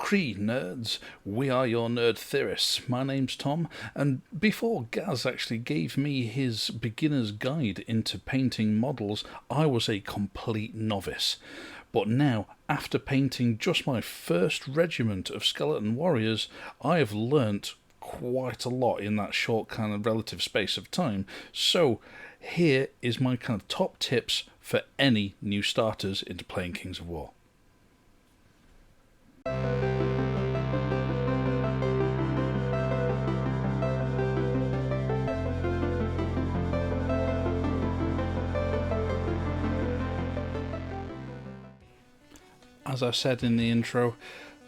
Cree nerds, we are your nerd theorists. My name's Tom, and before Gaz actually gave me his beginner's guide into painting models, I was a complete novice. But now, after painting just my first regiment of skeleton warriors, I have learnt quite a lot in that short kind of relative space of time. So here is my kind of top tips for any new starters into playing Kings of War. As I said in the intro,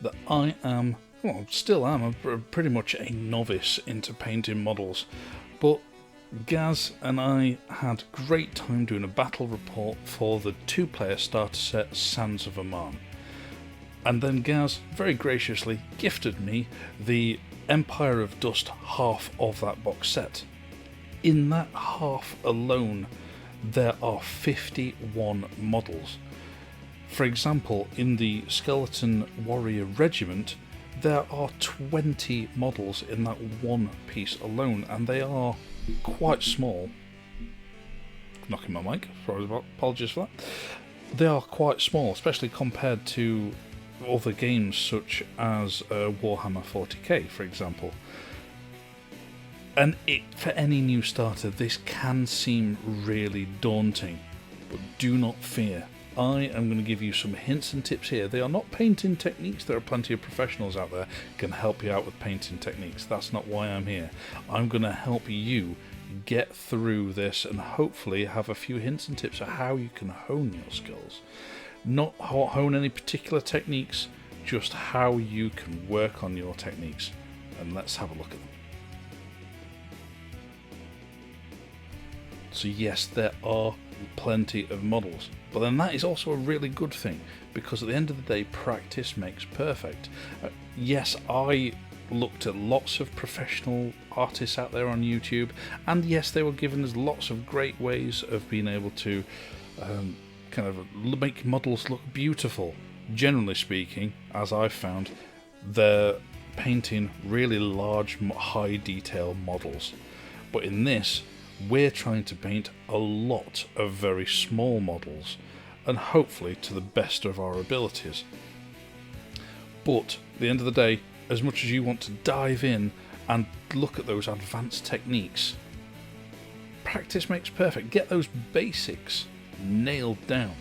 that I am, well, still am, pretty much a novice into painting models, but Gaz and I had a great time doing a battle report for the 2-player starter set Sands of Oman. And then Gaz very graciously gifted me the Empire of Dust half of that box set. In that half alone, there are 51 models. For example, in the Skeleton Warrior Regiment, there are 20 models in that one piece alone, and they are quite small. Knocking my mic, sorry, apologies for that. They are quite small, especially compared to other games such as Warhammer 40k, for example. And for any new starter, this can seem really daunting, but do not fear. I am going to give you some hints and tips here. They are not painting techniques. There are plenty of professionals out there who can help you out with painting techniques. That's not why I'm here. I'm going to help you get through this and hopefully have a few hints and tips of how you can hone your skills. Not hone any particular techniques, just how you can work on your techniques. And let's have a look at them. So yes, there are plenty of models, but then that is also a really good thing, because at the end of the day, practice makes perfect. Yes, I looked at lots of professional artists out there on YouTube, and yes, they were giving us lots of great ways of being able to kind of make models look beautiful. Generally speaking, as I've found, they're painting really large, high detail models, but in this, we're trying to paint a lot of very small models, and hopefully to the best of our abilities. But at the end of the day, as much as you want to dive in and look at those advanced techniques, practice makes perfect. Get those basics nailed down.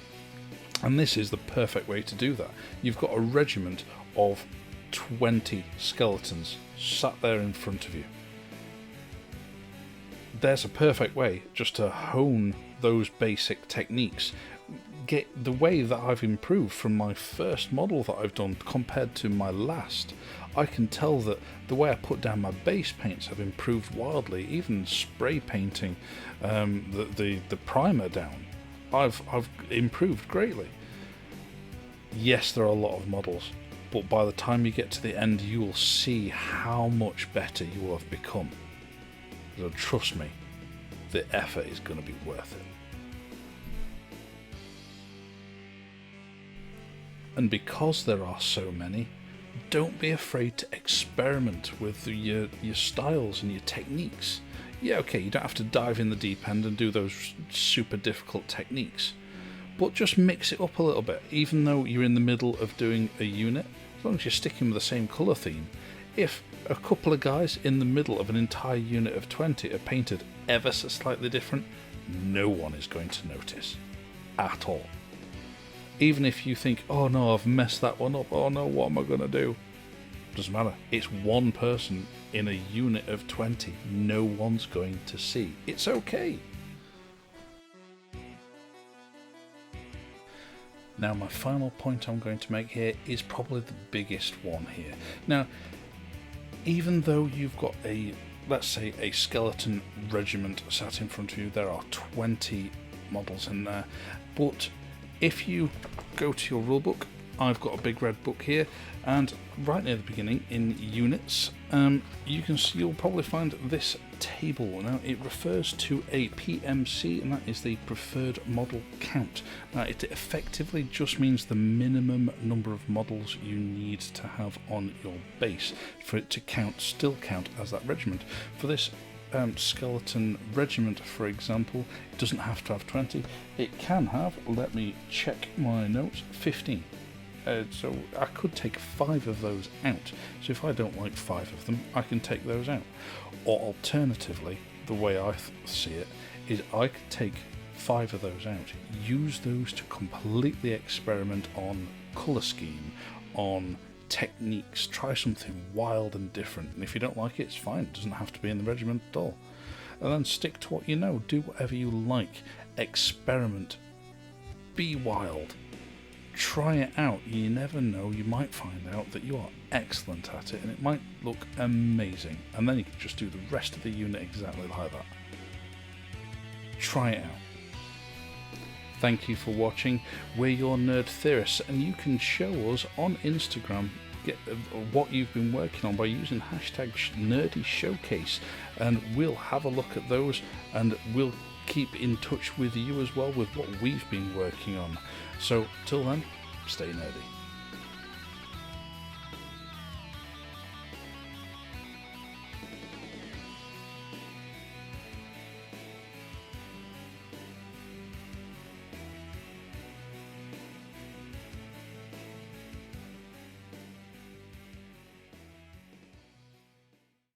And this is the perfect way to do that. You've got a regiment of 20 skeletons sat there in front of you. There's a perfect way just to hone those basic techniques. Get the way that I've improved from my first model that I've done compared to my last. I can tell that the way I put down my base paints have improved wildly. Even spray painting the primer down, I've improved greatly. Yes, there are a lot of models, but by the time you get to the end, you will see how much better you will have become. So trust me, the effort is going to be worth it. And because there are so many, don't be afraid to experiment with your styles and your techniques. Yeah, okay, you don't have to dive in the deep end and do those super difficult techniques, but just mix it up a little bit. Even though you're in the middle of doing a unit, as long as you're sticking with the same colour theme, if a couple of guys in the middle of an entire unit of 20 are painted ever so slightly different, no one is going to notice at all. Even if you think, oh no, I've messed that one up, oh no, what am I going to do? Doesn't matter. It's one person in a unit of 20. No one's going to see. It's okay. Now, my final point I'm going to make here is probably the biggest one here. Now, even though you've got let's say a skeleton regiment sat in front of you, there are 20 models in there, but if you go to your rulebook I've got a big red book here, and right near the beginning in units, you can see, you'll probably find this table. Now it refers to a PMC, and that is the preferred model count. Now it effectively just means the minimum number of models you need to have on your base for it to still count as that regiment. For this skeleton regiment, for example, it doesn't have to have 20. It can have, let me check my notes, 15. So I could take 5 of those out. So if I don't like 5 of them, I can take those out. Or alternatively, the way I see it, is I could take 5 of those out, use those to completely experiment on colour scheme, on techniques, try something wild and different. And if you don't like it, it's fine. It doesn't have to be in the regiment at all. And then stick to what you know. Do whatever you like. Experiment. Be wild. Try it out. You never know, you might find out that you are excellent at it and it might look amazing, and then you can just do the rest of the unit exactly like that. Try it out. Thank you for watching. We're your nerd theorists, and you can show us on Instagram what you've been working on by using hashtag #NerdyShowcase, and we'll have a look at those, and we'll keep in touch with you as well with what we've been working on. So till then, stay nerdy.